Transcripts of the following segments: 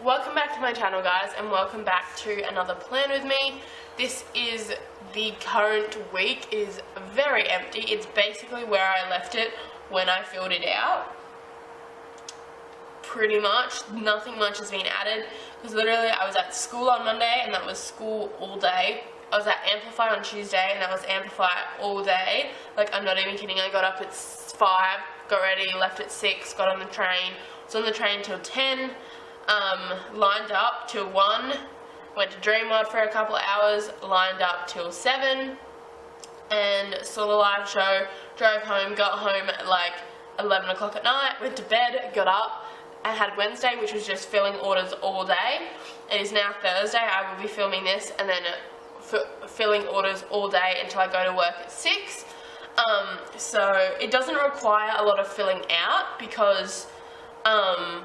Welcome back to my channel, guys, and welcome back to another plan with me. This is the current week. It is very empty. It's basically where I left it when I filled it out. Pretty much nothing much has been added, because literally I was at school on Monday and that was school all day. I was at Amplify on Tuesday and that was Amplify all day. Like, I'm not even kidding. I got up at 5, got ready, left at 6, got on the train, was on the train till 10. Lined up till 1, went to Dream World for a couple of hours, lined up till 7, and saw the live show, drove home, got home at like 11 o'clock at night, went to bed, got up, and had Wednesday, which was just filling orders all day. It is now Thursday. I will be filming this and then filling orders all day until I go to work at 6. So it doesn't require a lot of filling out because I'm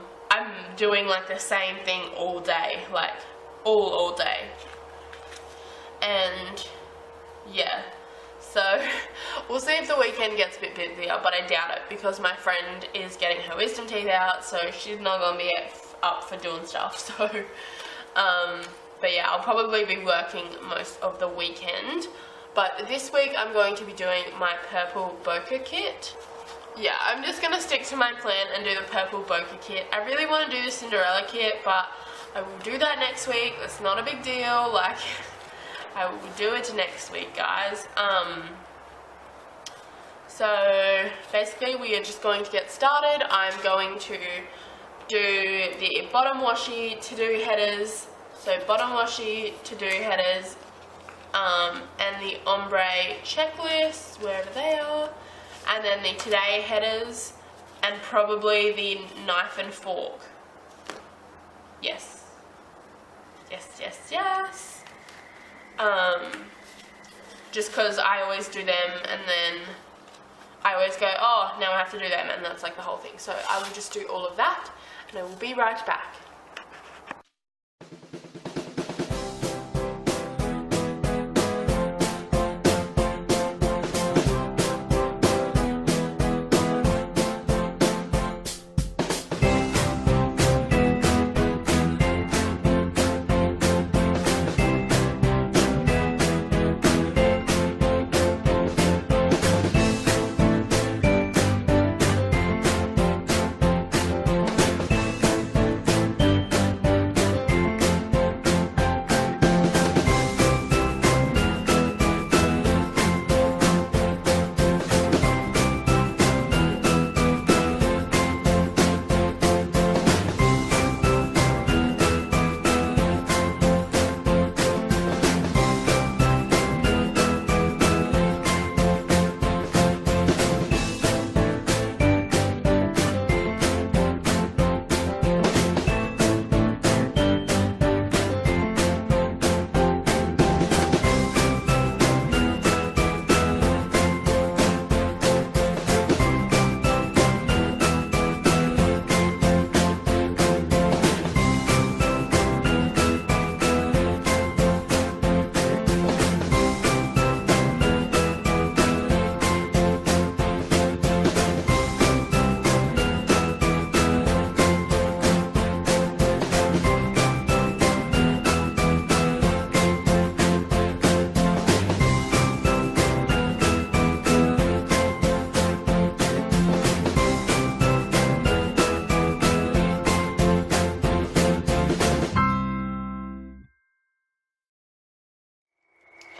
doing like the same thing all day, like all day, and yeah, so we'll see if the weekend gets a bit busier, but I doubt it because my friend is getting her wisdom teeth out, so she's not going to be up for doing stuff, so but yeah, I'll probably be working most of the weekend. But this week I'm going to be doing my purple bokeh kit. Yeah, I'm just going to stick to my plan and do the purple bokeh kit. I really want to do the Cinderella kit, but I will do that next week. It's not a big deal. Like, I will do it next week, guys. So, basically, we are just going to get started. I'm going to do the bottom washi to do headers. So, bottom washi to do headers. And the ombre checklist, wherever they are. And then the today headers, and probably the knife and fork. Yes. Yes. Just because I always do them, and then I always go, oh, now I have to do them, and that's like the whole thing. So I will just do all of that, and I will be right back.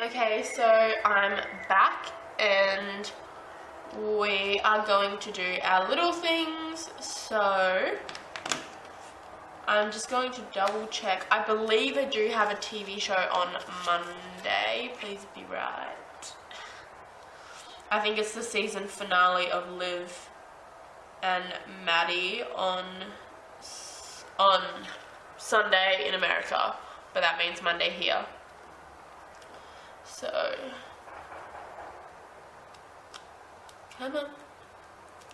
Okay, so I'm back and we are going to do our little things. So I'm just going to double check. I believe I do have a TV show on Monday. Please be right. I think it's the season finale of Liv and Maddie on Sunday in America, but that means Monday here. So, come on,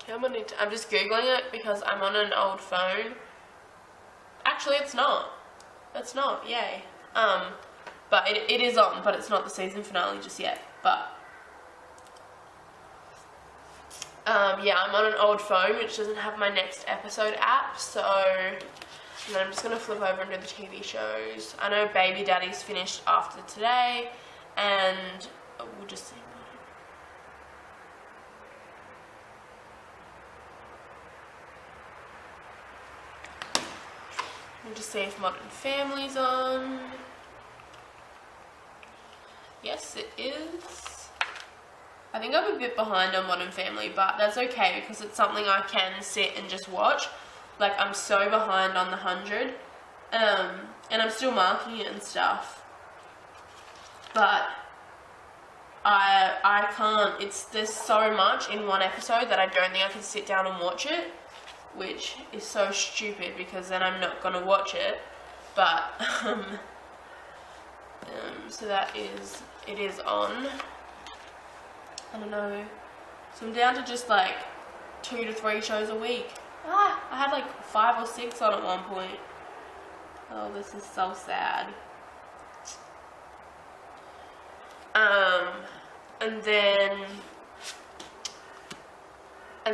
I'm just Googling it because I'm on an old phone. Actually, it's not, yay. But it is on, but it's not the season finale just yet, but, yeah, I'm on an old phone which doesn't have my next episode app, so And then I'm just going to flip over and do the TV shows. I know Baby Daddy's finished after today, and we'll just see. We'll just see if Modern Family's on. Yes, it is. I think I'm a bit behind on Modern Family, but that's okay because it's something I can sit and just watch. Like, I'm so behind on the 100, and I'm still marking it and stuff. But I can't. There's so much in one episode that I don't think I can sit down and watch it, which is so stupid because then I'm not gonna watch it. But so it is on. I don't know. So I'm down to just like 2 to 3 shows a week. I had like 5 or 6 on at one point. Oh, this is so sad. And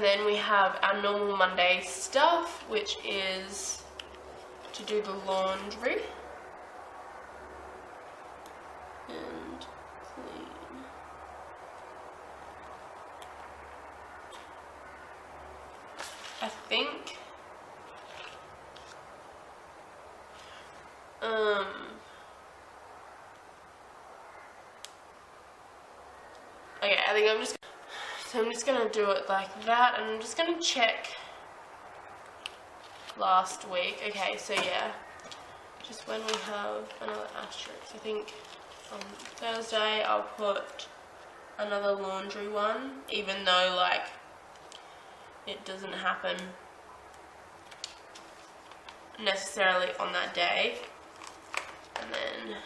then we have our normal Monday stuff, which is to do the laundry and clean. I think okay, I think I'm just gonna do it like that, and I'm just gonna check last week. Okay, so yeah, just when we have another asterisk, I think on Thursday I'll put another laundry one, even though like it doesn't happen necessarily on that day. And then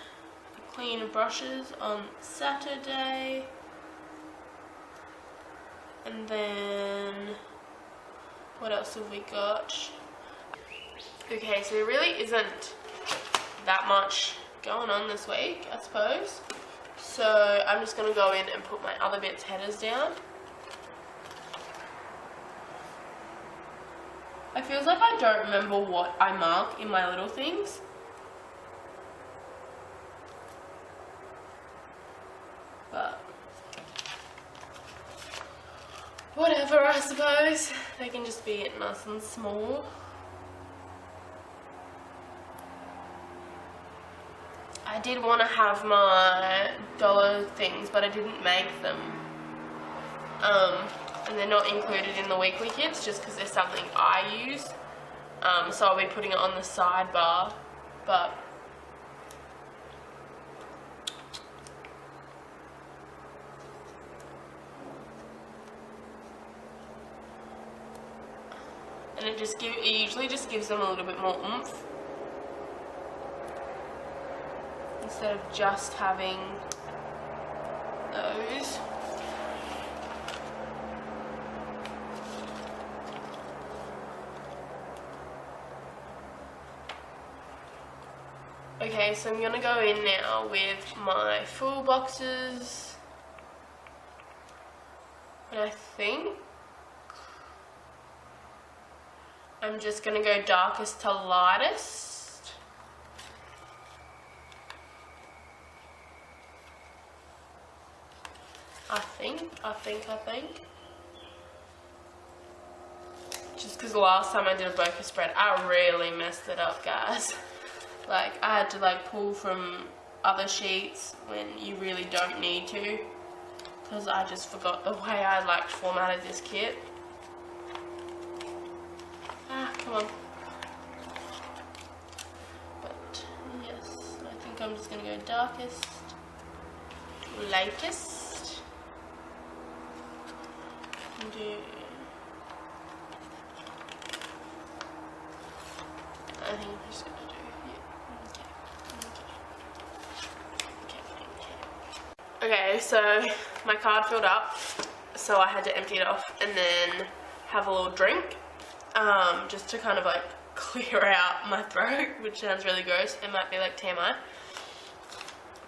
clean brushes on Saturday. And then what else have we got? Okay, so there really isn't that much going on this week, I suppose. So I'm just gonna go in and put my other bits headers down. I feel like I don't remember what I mark in my little things. But whatever, I suppose. They can just be nice and small. I did want to have my dollar things, but I didn't make them. And they're not included in the weekly kits just because they're something I use. So I'll be putting it on the sidebar, but and it usually just gives them a little bit more oomph instead of just having those. Okay, so I'm going to go in now with my full boxes, and I think I'm just going to go darkest to lightest. I think. Just because the last time I did a Bokeh spread, I really messed it up, guys. Like, I had to like pull from other sheets when you really don't need to, because I just forgot the way I like formatted this kit. Come on. But yes, I think I'm just gonna go darkest, lightest, and do. I think I'm just gonna do. Okay, so my card filled up, so I had to empty it off and then have a little drink, just to kind of like clear out my throat, which sounds really gross. It might be like TMI.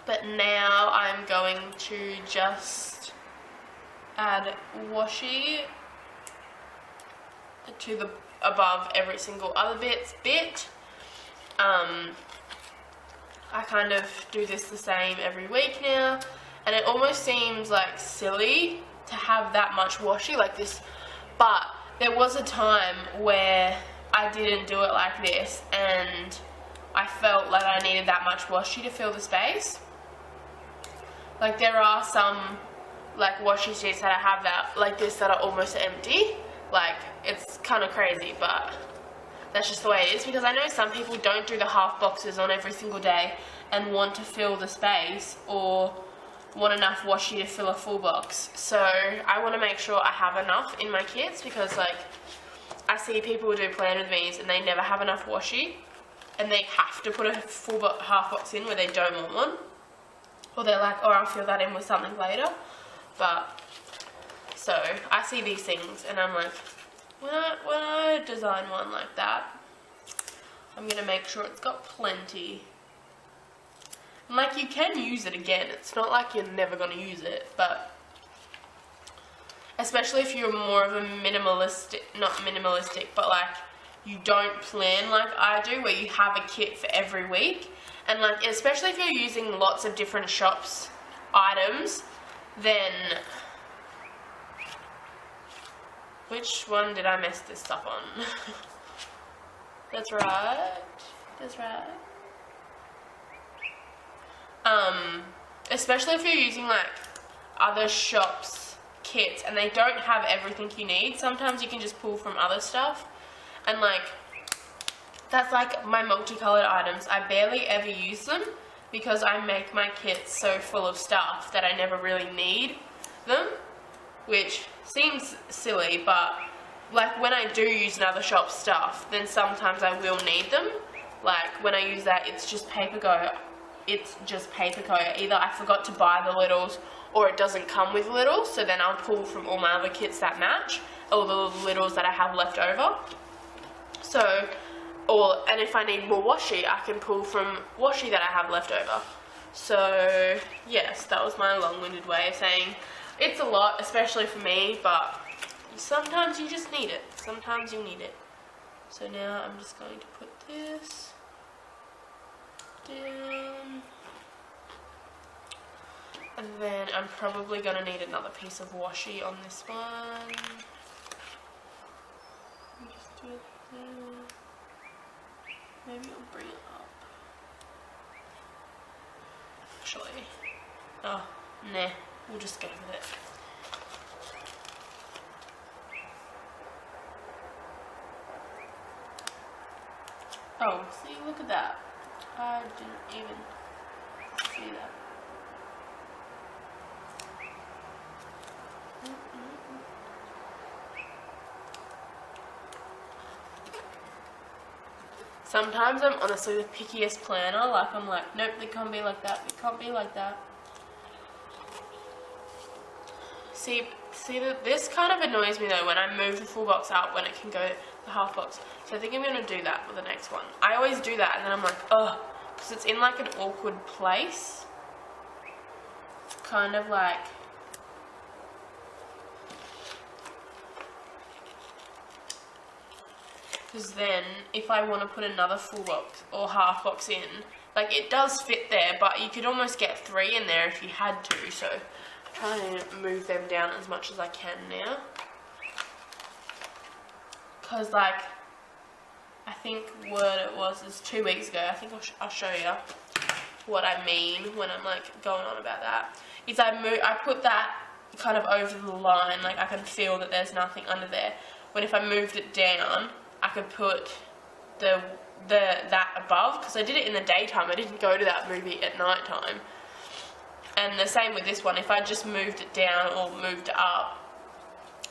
But now I'm going to just add washi to the above every single other bit, I kind of do this the same every week now, and it almost seems like silly to have that much washi like this, but there was a time where I didn't do it like this and I felt like I needed that much washi to fill the space. Like there are some like washi sheets that I have that like this that are almost empty. Like it's kind of crazy, but that's just the way it is, because I know some people don't do the half boxes on every single day and want to fill the space or want enough washi to fill a full box. So I want to make sure I have enough in my kits, because like I see people do plan with me's and they never have enough washi and they have to put a full half box in where they don't want one, or they're like, oh, I'll fill that in with something later. But so I see these things and I'm like, when I design one like that, I'm going to make sure it's got plenty. And like you can use it again, it's not like you're never going to use it, but especially if you're more of a minimalistic, not minimalistic, but like you don't plan like I do, where you have a kit for every week, and like especially if you're using lots of different shops items, then which one did I mess this up on? That's right. That's right. Especially if you're using like other shops kits and they don't have everything you need, sometimes you can just pull from other stuff. And like that's like my multicolored items. I barely ever use them because I make my kits so full of stuff that I never really need them, which seems silly, but like when I do use another shop stuff, then sometimes I will need them. Like when I use that, it's just paper go. It's just paper go. Either I forgot to buy the littles or it doesn't come with littles, so then I'll pull from all my other kits that match, all the littles that I have left over. So, and if I need more washi, I can pull from washi that I have left over. So yes, that was my long-winded way of saying it's a lot, especially for me, but sometimes you just need it. Sometimes you need it. So now I'm just going to put this down. And then I'm probably going to need another piece of washi on this one. Just do it there. Maybe I'll bring it up. Actually, oh, nah, we'll just go with it. Oh, see, look at that. I didn't even see that. Sometimes I'm honestly the pickiest planner. Like I'm like, nope, it can't be like that. It can't be like that. See that this kind of annoys me though when I move the full box out when it can go the half box. So I think I'm going to do that with the next one. I always do that and then I'm like, ugh, because it's in like an awkward place. Kind of like, because then if I want to put another full box or half box in, like it does fit there, but you could almost get 3 in there if you had to. So I'm trying to move them down as much as I can now. Because like, I think what it was is 2 weeks ago, I think I'll show you what I mean when I'm like going on about that. Is I put that kind of over the line, like I can feel that there's nothing under there. When if I moved it down, I could put that above, because I did it in the daytime. I didn't go to that movie at night time. And the same with this one. If I just moved it down or moved it up,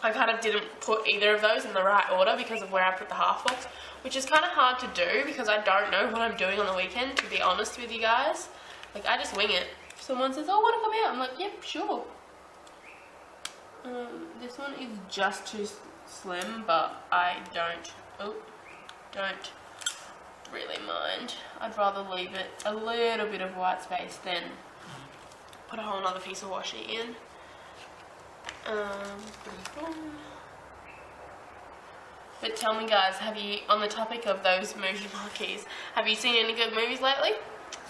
I kind of didn't put either of those in the right order because of where I put the half box, which is kind of hard to do because I don't know what I'm doing on the weekend, to be honest with you guys. Like, I just wing it. If someone says, oh, want to come out? I'm like, yep, sure. This one is just too slim, but I don't really mind. I'd rather leave it a little bit of white space than put a whole other piece of washi in. But tell me guys, have you, on the topic of those movie marquees, have you seen any good movies lately?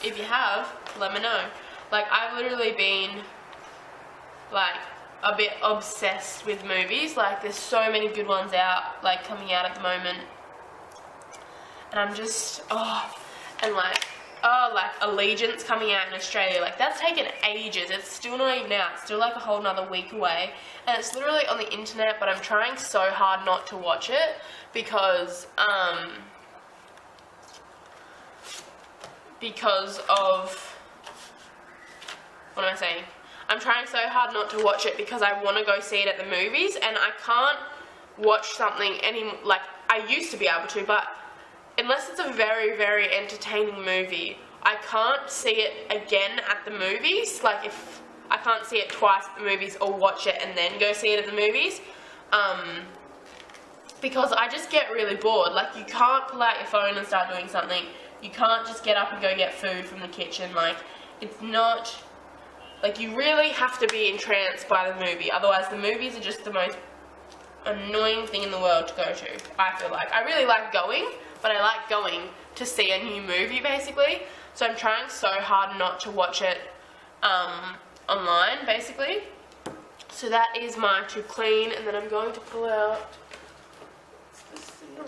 If you have, let me know. Like, I've literally been like a bit obsessed with movies. Like, there's so many good ones out, like, coming out at the moment, and I'm just, and like Allegiance coming out in Australia, like, that's taken ages. It's still not even out. It's still like a whole nother week away, and it's literally on the internet, but I'm trying so hard not to watch it because of, what am I saying? I'm trying so hard not to watch it because I want to go see it at the movies, and I can't watch something like I used to be able to, but unless it's a very, very entertaining movie, I can't see it again at the movies. Like, if I can't see it twice at the movies or watch it and then go see it at the movies, because I just get really bored. Like, you can't pull out your phone and start doing something. You can't just get up and go get food from the kitchen. Like, it's not, like, you really have to be entranced by the movie. Otherwise, the movies are just the most annoying thing in the world to go to, I feel like. I really like going, but I like going to see a new movie, basically. So I'm trying so hard not to watch it online, basically. So that is my to clean, and then I'm going to pull out, I'm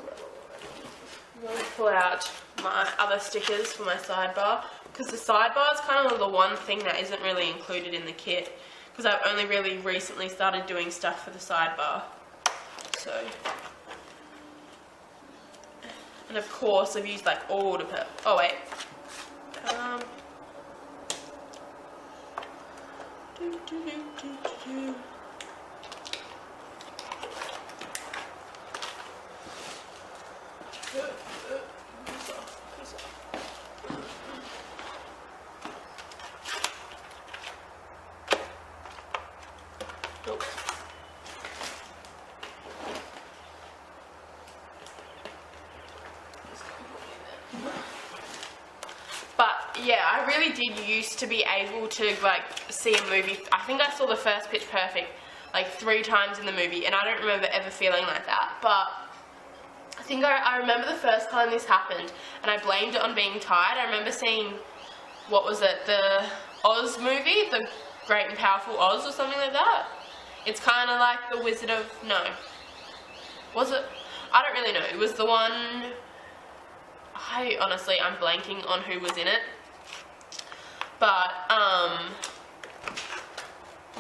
going to pull out my other stickers for my sidebar, because the sidebar is kind of the one thing that isn't really included in the kit, because I've only really recently started doing stuff for the sidebar. So, and of course I've used like all the oh wait, yeah, I really did used to be able to like see a movie. I think I saw the first Pitch Perfect like 3 times in the movie, and I don't remember ever feeling like that. But I think I remember the first time this happened, and I blamed it on being tired. I remember seeing, what was it, the Oz movie, the Great and Powerful Oz or something like that. It's kind of like the Wizard of, no, was it? I don't really know. It was the one, I'm blanking on who was in it. But,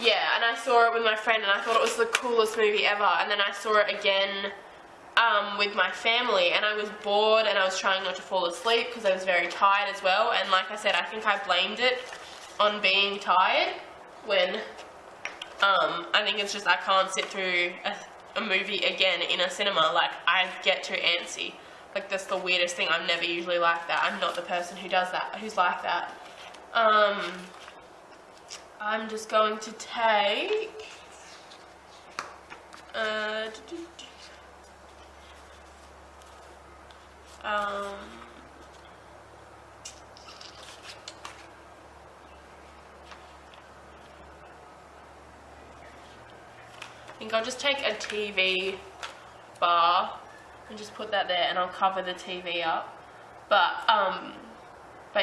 yeah, and I saw it with my friend, and I thought it was the coolest movie ever. And then I saw it again with my family, and I was bored, and I was trying not to fall asleep because I was very tired as well. And like I said, I think I blamed it on being tired when I think it's just I can't sit through a movie again in a cinema. Like, I get too antsy. Like, that's the weirdest thing. I'm never usually like that. I'm not the person who does that, who's like that. I'm just going to take I think I'll just take a TV bar and just put that there, and I'll cover the TV up. But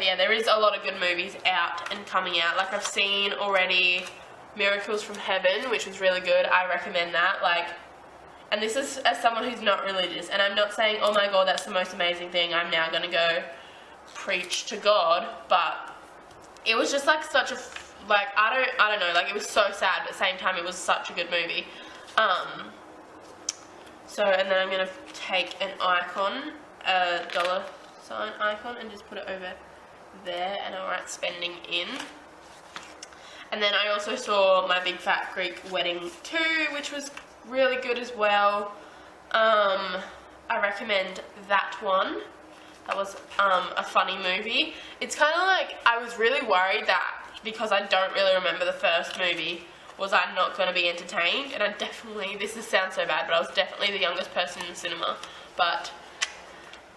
yeah, there is a lot of good movies out and coming out. Like, I've seen already Miracles from Heaven, which was really good. I recommend that. Like, and this is as someone who's not religious, and I'm not saying, oh my god, that's the most amazing thing, I'm now going to go preach to God, but it was just like such a, like, I don't know, like, it was so sad, but at the same time it was such a good movie. So, and then I'm going to take an icon, a $ icon, and just put it over there, and I'll write spending in. And then I also saw My Big Fat Greek Wedding 2, which was really good as well. I recommend that one. That was a funny movie. It's kind of like, I was really worried that because I don't really remember the first movie, was I not going to be entertained? And I definitely, this sounds so bad, but I was definitely the youngest person in the cinema. But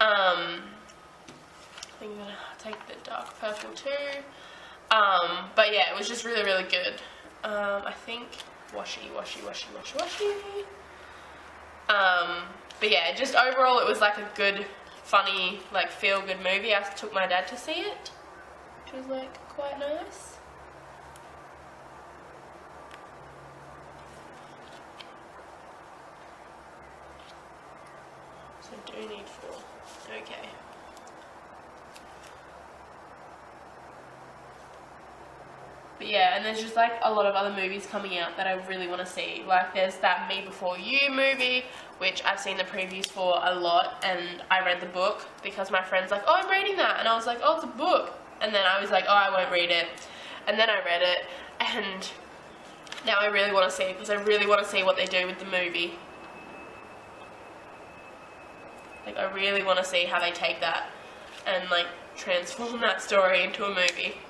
I think I'm going to take the dark purple too. But yeah, it was just really, really good. I think washi. But yeah, just overall it was like a good, funny, like feel-good movie. I took my dad to see it, which was like quite nice. So do need 4. Okay. But yeah, and there's just like a lot of other movies coming out that I really want to see. Like there's that Me Before You movie, which I've seen the previews for a lot, and I read the book because my friend's like, oh, I'm reading that, and I was like, oh, it's a book, and then I was like, oh, I won't read it, and then I read it, and now I really want to see it because I really want to see what they do with the movie. Like I really want to see how they take that and like transform that story into a movie.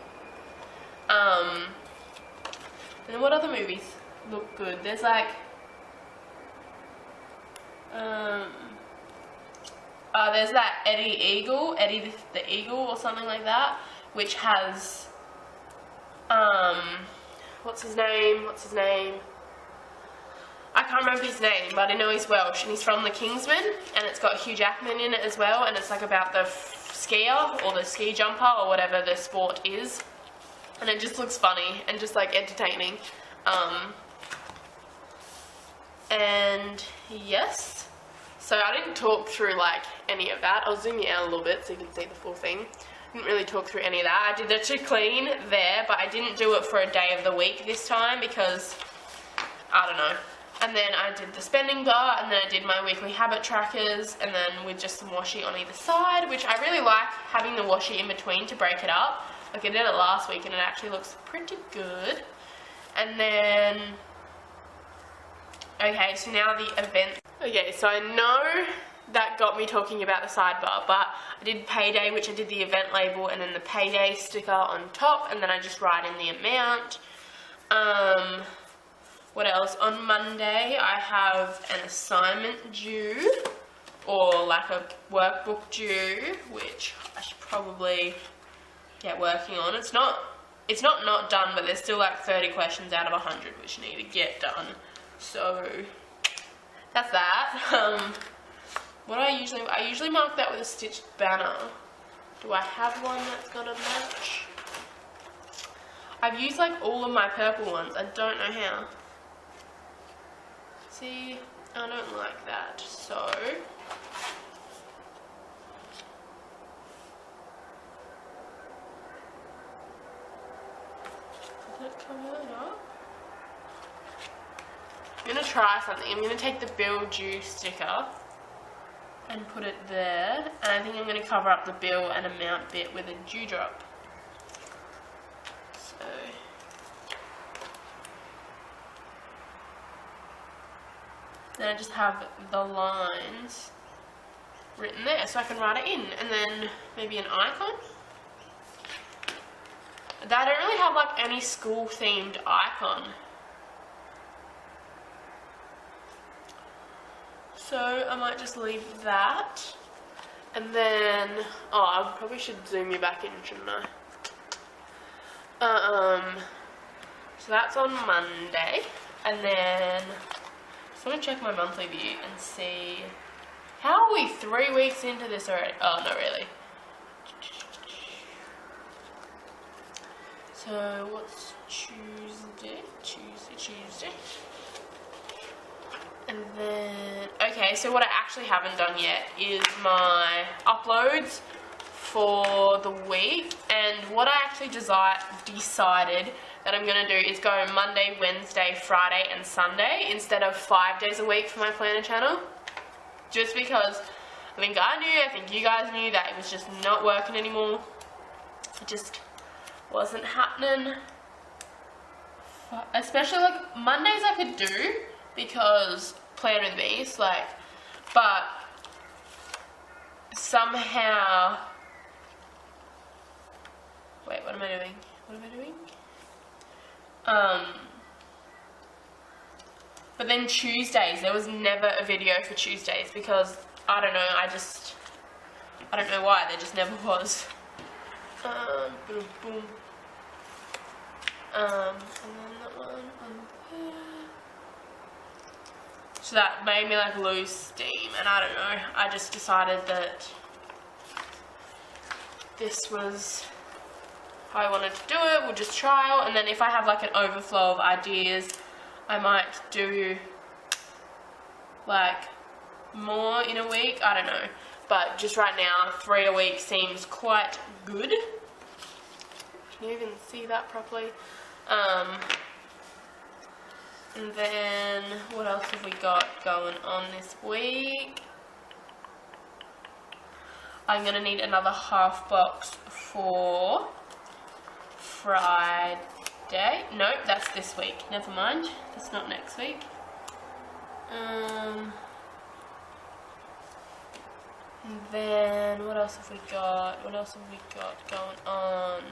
And then what other movies look good? There's like, there's that Eddie the Eagle or something like that, which has, what's his name? I can't remember his name, but I know he's Welsh, and he's from The Kingsman, and it's got Hugh Jackman in it as well, and it's like about the skier, or the ski jumper, or whatever the sport is. And it just looks funny and just like entertaining. And yes, so I didn't talk through like any of that. I'll zoom you out a little bit so you can see the full thing. I didn't really talk through any of that. I did the to clean there, but I didn't do it for a day of the week this time because I don't know. And then I did the spending bar, and then I did my weekly habit trackers, and then with just some washi on either side, which I really like having the washi in between to break it up. Like I did it last week and it actually looks pretty good. And then, okay, so now the event. Okay, so I know that got me talking about the sidebar, but I did payday, which I did the event label and then the payday sticker on top, and then I just write in the amount. What else? On Monday I have an assignment due, or like a workbook due, which I should probably get working on. It's not done, but there's still like 30 questions out of 100 which need to get done. So that's that. What do I usually mark that with a stitched banner. Do I have one that's gonna match? I've used like all of my purple ones. I don't know how. See, I don't like that. So I'm going to try something. I'm going to take the bill due sticker and put it there, and I think I'm going to cover up the bill and amount bit with a dewdrop. So then I just have the lines written there so I can write it in, and then maybe an icon. I don't really have like any school themed icon. So I might just leave that. And then, oh, I probably should zoom you back in, shouldn't I? So that's on Monday. And then, just want to check my monthly view and see, how are we 3 weeks into this already? Oh, not really. So what's Tuesday? Tuesday. And then, okay, so what I actually haven't done yet is my uploads for the week. And what I actually decided that I'm going to do is go Monday, Wednesday, Friday and Sunday instead of 5 days a week for my planner channel. Just because I think you guys knew that it was just not working anymore. It just wasn't happening. Especially like Mondays I could do because plan with me, like, but somehow, wait, what am I doing? But then Tuesdays, there was never a video for Tuesdays because, I don't know, I don't know why, there just never was. Boom, boom. And then that one on there. So that made me like lose steam, and I don't know, I just decided that this was how I wanted to do it. We'll just trial, and then if I have like an overflow of ideas, I might do like more in a week, I don't know. But just right now, 3 a week seems quite good. Can you even see that properly? And then, what else have we got going on this week? I'm going to need another half box for Friday. No, that's this week. Never mind. That's not next week. And then, what else have we got? What else have we got going on?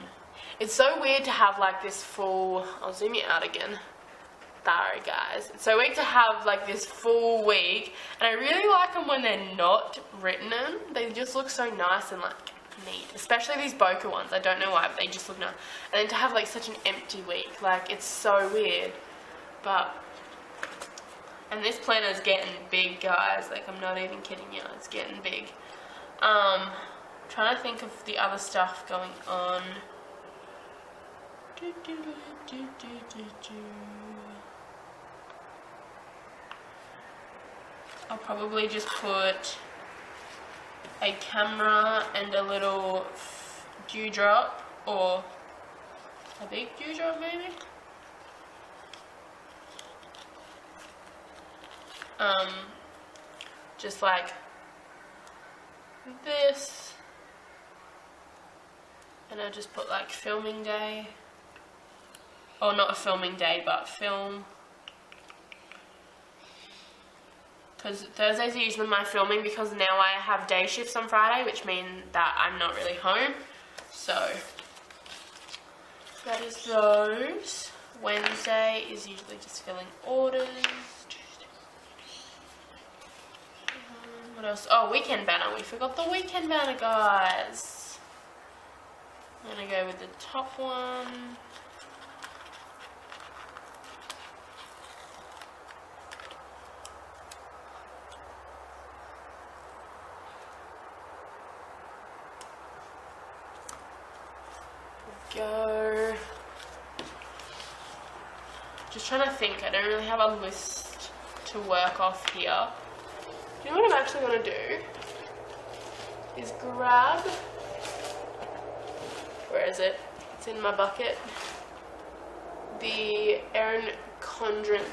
It's so weird to have like this full... I'll zoom you out again. Sorry guys. It's so weird to have like this full week, and I really like them when they're not written in. They just look so nice and like neat, especially these Bokeh ones. I don't know why, but they just look nice. And then to have like such an empty week, like it's so weird. But, and this planner is getting big, guys. Like I'm not even kidding you, it's getting big. Trying to think of the other stuff going on. I'll probably just put a camera and a little dewdrop, or a big dewdrop maybe. Just like this, and I'll just put like filming day, or not a filming day, but film. Because Thursdays are usually my filming, because now I have day shifts on Friday, which mean that I'm not really home. So that is those. Wednesday is usually just filling orders. What else? Oh, weekend banner. We forgot the weekend banner, guys. I'm going to go with the top one. Go. Just trying to think. I don't really have a list to work off here. You know what I'm actually going to do? Is grab. Where is it? It's in my bucket. The Erin Condren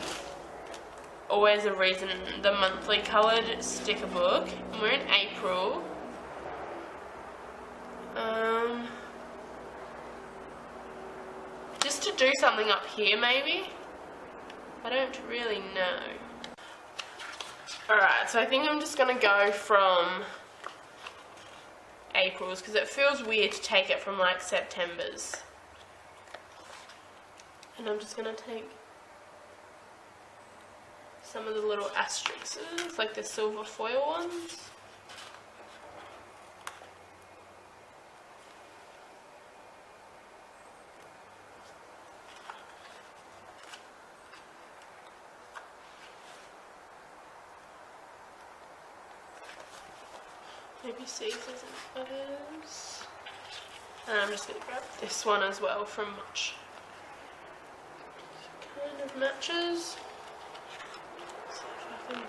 Always a Reason, the monthly coloured sticker book. And we're in April. Just to do something up here maybe? I don't really know. Alright, so I think I'm just going to go from April's, because it feels weird to take it from like September's. And I'm just going to take some of the little asterisks, like the silver foil ones. Maybe Caesars and others. And I'm just going to grab this one as well from Much. Kind of matches. See if I can...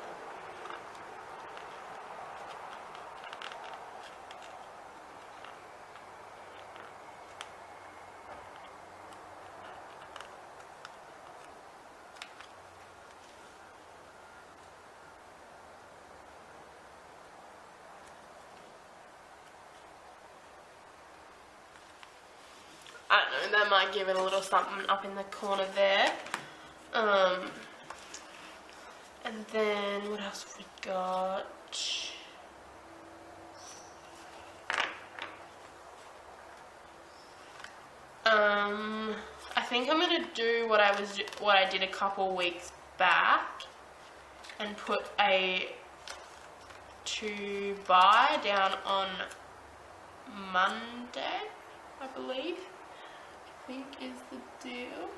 I don't know, that might give it a little something up in the corner there. And then, what else have we got? I think I'm going to do what I did a couple weeks back and put a to buy down on Monday, I believe. I think is the deal.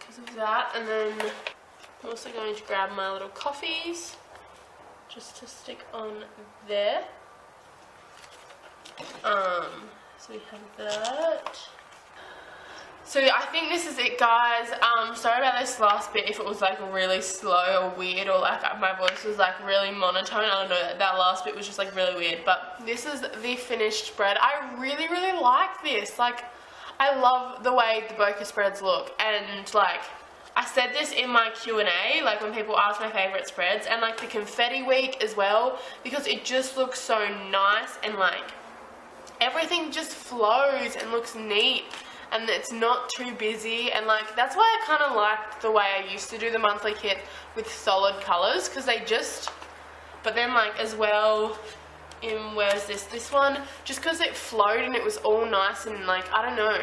because of that. And then I'm also going to grab my little coffees just to stick on there. So we have that. So I think this is it, guys. Sorry about this last bit if it was like really slow or weird, or like my voice was like really monotone. I don't know, that last bit was just like really weird. But this is the finished spread. I really like this. Like, I love the way the Bokeh spreads look. And like, I said this in my Q&A, like when people ask my favourite spreads, and like the confetti week as well, because it just looks so nice and like everything just flows and looks neat. And it's not too busy, and like that's why I kind of liked the way I used to do the monthly kit with solid colours, because they just, but then like as well in, where's this one, just because it flowed and it was all nice and like, I don't know,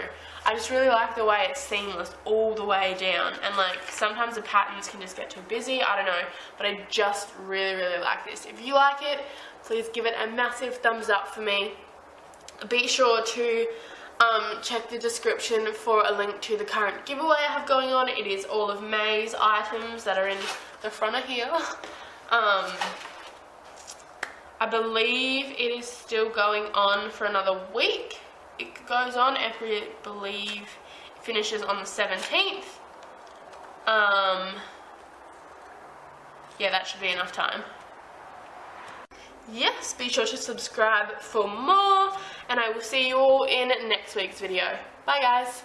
I just really like the way it's seamless all the way down. And like sometimes the patterns can just get too busy, I don't know, but I just really like this. If you like it, please give it a massive thumbs up for me. Be sure to check the description for a link to the current giveaway I have going on. It is all of May's items that are in the front of here. I believe it is still going on for another week. It goes on, I believe it finishes on the 17th. Yeah, that should be enough time. Yes, be sure to subscribe for more, and I will see you all in next week's video. Bye guys!